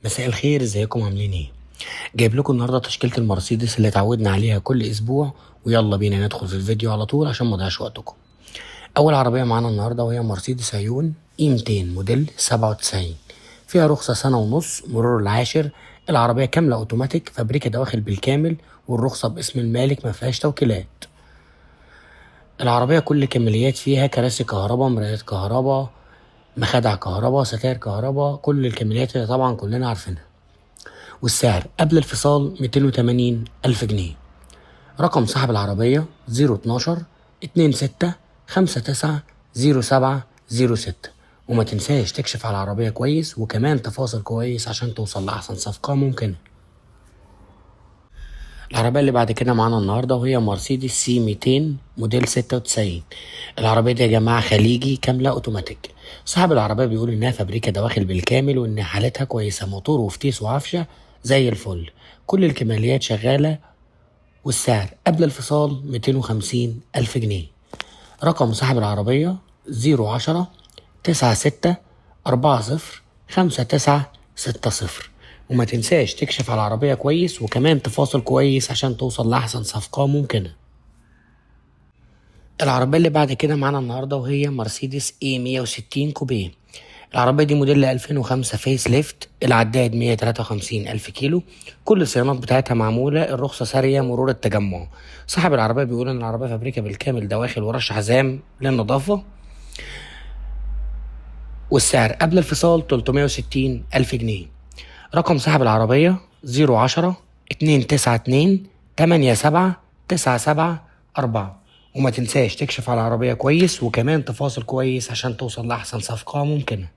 مساء الخير، ازيكم عاملين ايه؟ جايب لكم النهارده تشكيلة المرسيدس اللي اتعودنا عليها كل اسبوع، ويلا بينا ندخل في الفيديو على طول عشان ما نضيعش وقتكم. اول عربية معانا النهارده وهي مرسيدس عيون اي 200 موديل 97. فيها رخصة سنة ونص، مرور العاشر. العربية كاملة اوتوماتيك، فابريكا دواخل بالكامل، والرخصة باسم المالك، ما فيهاش توكيلات. العربية كل الكماليات فيها: كراسي كهرباء، مرايات كهرباء، مخادع كهرباء، ستاير كهرباء، كل الكماليات اللي طبعا كلنا عارفينها. والسعر قبل الفصال 280 ألف جنيه. رقم صاحب العربية 012 26 59 07 06. وما تنساش تكشف على العربية كويس، وكمان تفاصل كويس عشان توصل لأحسن صفقة ممكنة. العربية اللي بعد كده معانا النهاردة وهي مرسيدس سي 200 موديل 96. العربية دي يا جماعة خليجي، كاملة اوتوماتيك. صاحب العربية بيقول انها فابريكا دواخل بالكامل، وان حالتها كويسة، موتور وفتيس وعفشة زي الفل، كل الكماليات شغالة. والسعر قبل الفصال 250 ألف جنيه. رقم صاحب العربية 010 96 40 59 60. وما تنساش تكشف على العربية كويس، وكمان تفاصل كويس عشان توصل لأحسن صفقة ممكنة. العربية اللي بعد كده معانا النهاردة وهي مرسيدس اي 160 كوبيه. العربية دي موديل 2005 فيس ليفت، العداد 153 ألف كيلو، كل الصيانات بتاعتها معمولة، الرخصة سارية، مرور التجمع. صاحب العربية بيقول ان العربية فابريكا بالكامل دواخل ورش حزام للنظافة. والسعر قبل الفصال 360 ألف جنيه. رقم صاحب العربية 010 292 87 97 4. وما تنساش تكشف على العربية كويس، وكمان تفاصل كويس عشان توصل لأحسن صفقة ممكنة.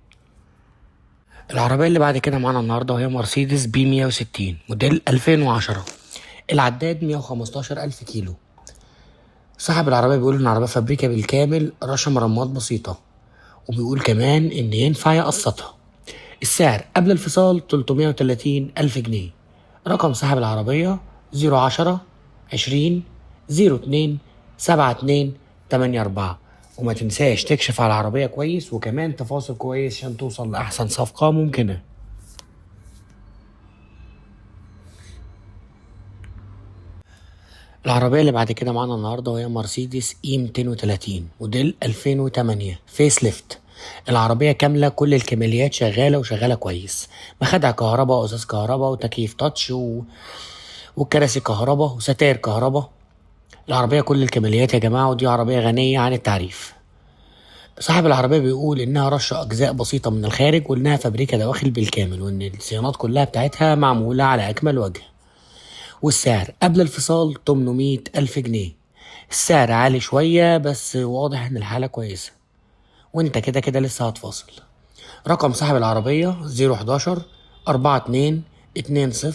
العربية اللي بعد كده معانا النهاردة وهي مرسيدس بي 160 موديل 2010. العداد 115 ألف كيلو. صاحب العربية بيقول إن العربية فابريكا بالكامل، رشم رمات بسيطة، وبيقول كمان إن ينفع يقسطها. السعر قبل الفصال 330 ألف جنيه. رقم صاحب العربية 010 20 02 72 84. وما تنساش تكشف على العربية كويس، وكمان تفاصل كويس عشان توصل لأحسن صفقة ممكنة. العربية اللي بعد كده معانا النهاردة وهي مرسيدس اي 230 موديل 2008 فيس ليفت. العربية كاملة، كل الكماليات شغالة وشغالة كويس، مخادع كهرباء، وازاز كهرباء، وتكييف تاتش والكراسي كهرباء، وستاير كهرباء. العربية كل الكماليات يا جماعة، ودي عربية غنية عن التعريف. صاحب العربية بيقول إنها رش أجزاء بسيطة من الخارج، وإنها فابريكا دواخل بالكامل، وإن الصيانات كلها بتاعتها معمولة على أكمل وجه. والسعر قبل الفصال 800 ألف جنيه. السعر عالي شوية، بس واضح إن الحالة كويسة، وإنت كده كده لسه هتفاصل. رقم صاحب العربية 011 42 20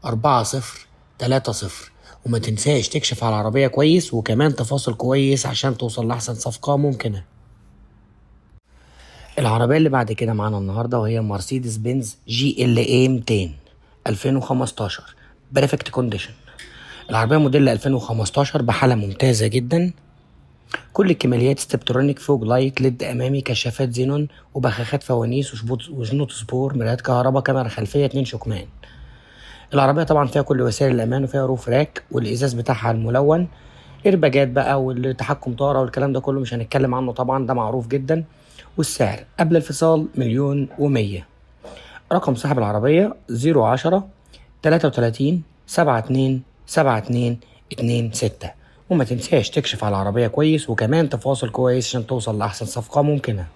40 30. وما تنساش تكشف على العربية كويس، وكمان تفاصل كويس عشان توصل لأحسن صفقة ممكنة. العربية اللي بعد كده معانا النهاردة وهي مرسيدس بنز جي ال اي 200 2015 بريفكت كونديشن. العربية موديل 2015 بحالة ممتازة جدا، كل الكماليات ستبترونيك، فوج لايت، ليد امامي، كشافات زينون، وبخاخات فوانيس، وشنوط سبور، مرايات كهرباء، كاميرا خلفية، 2 شكمان. العربية طبعا فيها كل وسائل الامان، وفيها روف راك، والازاز بتاعها الملون، ايرباجات بقى، والتحكم طارة، والكلام ده كله مش هنتكلم عنه طبعا، ده معروف جدا. والسعر قبل الفصال 1,100,000. رقم صاحب العربية 010 33 72 72 26. وما تنساش تكشف على العربية كويس، وكمان تفاصل كويس عشان توصل لأحسن صفقة ممكنة.